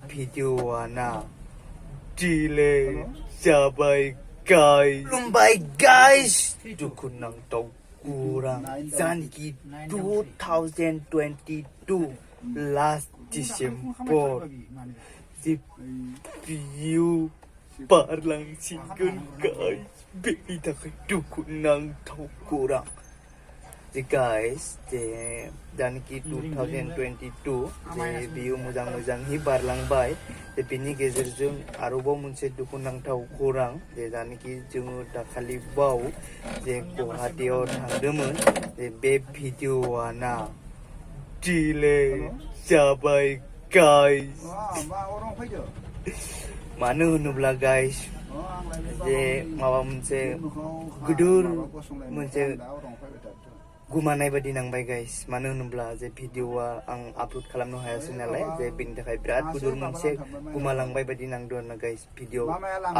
Videonya delay sampai guys. Lumbai guys. Dukun nang tau kurang. Zaniki 2022 last December. The view parlang singgun guys. Beli tak dukun nang tau kurang. The guys, the Daniki 2022, the view mujang hi barlang bay, the bini gezerjung arubo munse dukunang tau kurang, the Daniki jungu dakali bau, the Guwahatiyaw thangdomun, the be video wana delay sampai guys. Manu nubla guys, the mawa munse gudur munse gumanai badi nangbai guys. Manu honoब्ला जे भिडिअआ आं upload खालामनो हायासै नालाय जे बेनि थाखाय बिराद गुदुर मोनसे गुमालांबाय बायदि नांदों ना गाइस भिडिअ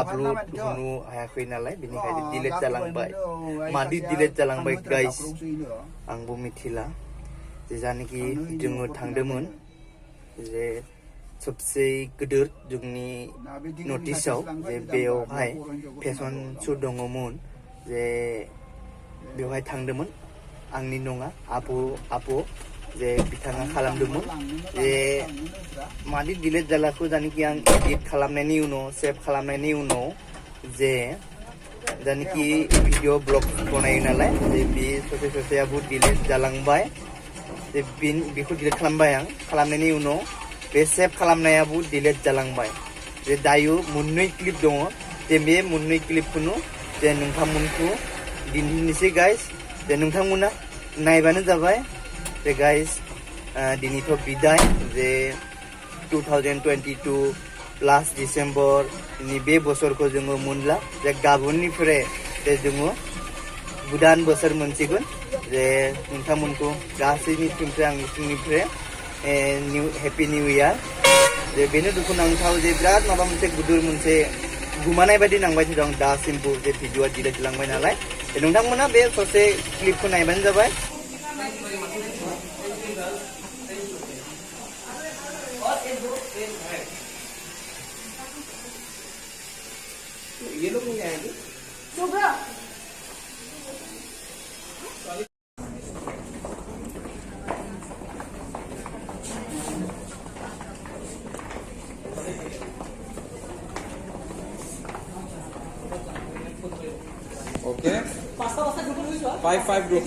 आपलोड होनो हायाखै नालाय बेनिखायनो डिलीट जालांबाय मादि डिलीट जालांबाय गाइस आंबो मिथिला जे जानोखि जोङो थांदोंमोन जे सबसे गिदिर जोंनि नटिसआव जे बेयावहाय फेशन शो दङमोन जे बेवहाय थांदोंमोन आंनि नङा आबो जे बिथाङा खालामदोंमोन जे मादि डिलीट जालाखौ जानोखि आं एडिट खालामनायनि उनाव सेभ खालामनायनि उनाव जे जानोखि भिडिअ ब्लग बनायो नालाय जे बे ससेयाबो डिलीट जालांबाय जे बेखौ डिलीट खालामबाय आं खालामनायनि उनाव बे सेभ खालामनायाबो डिलीट जालांबाय जे दायो मोननै क्लिप दङ जे बे मोननै क्लिपखौनो जे नोंथांमोनखौ दिन्थिनोसै गाइस जे नोंथांमोना नायबानो जाबाय जे गाइस दिनैथ' बिदाय जे 2022 लास्ट डिसेम्बर नि बे बोसोरखौ जोङो मोनला जे गाबोननिफ्राय जे जोङो गोदान बोसोर मोनसिगोन जे नोंथांमोनखौ गासैनि टिमनिफ्राय आंनि टिमनिफ्राय हेपि निउ इयार जे बेनो दुखुनांथाव जे बिराद माबा मोनसे गुदुर मोनसे गुमानाय बायदि नांबाय दं दासिमबो जे भिडिअआ डिलीट जालांबाय नालाय नोंथांमोना बे ससे क्लिपखौ नायबानो जाबाय Okay. 5 group.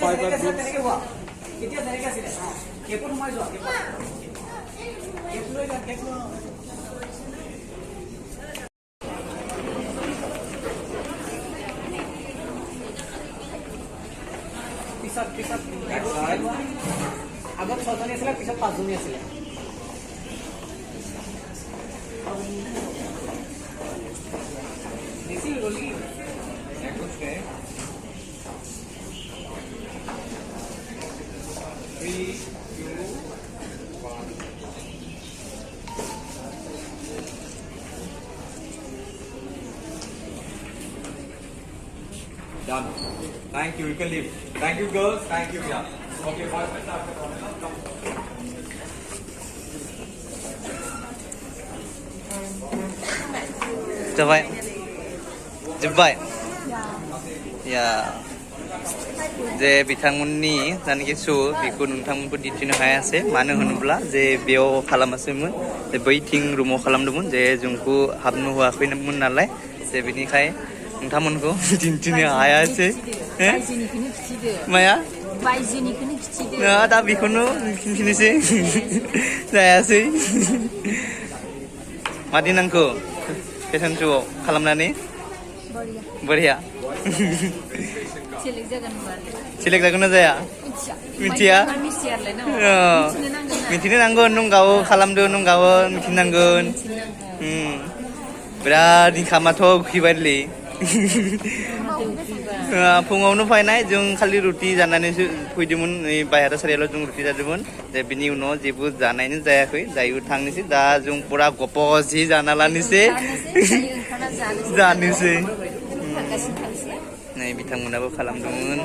পিছত আগত 6 জনী আছিল পিছত 5 জনী আছিল বেশি রলি একদমে 3 2 1 Done. Thank you. You can leave. Thank you, girls. Thank you. Yeah. Okay. Boys, let's start. Come. जोब्बाय या जे बिथांमोननि जानोखि शो बेखौ नोंथांमोनखौ दिन्थिनो हायासै मानो होनोब्ला जे बेयाव खालामासैमोन जे बैथिं रुमाव खालामदोंमोन जे जोंखौ हाबनो होआखैमोन नालाय जे बेनिखाय नोंथांमोनखौ दिन्थिनो हायासै माया बायजोनिखौनो खिथिदो दा बेखौनो खिन्थिनोसै जायासै मादि नांखौ फेशन श'आव खालामनानै बरिया सेलेक्ट जागोन ना जाया मिथिया मिथिनो नांगोन नों गाव खालामदो नों गाव मिथिनांगोन बिराद ओंखामाथ' उखैबायलै फुङावनो फैनाय जों खालि रुटि जानानैसो फैदोंमोन बाहेरा सारियाल' जों रुटि जादोंमोन दा बिनि उनाव जेबो जानायनो जायाखै दायो थांनोसै दा जों पुरा गप'जि जाना लानोसै जानोसै नै बिथांमोनाबो खालामदोंमोन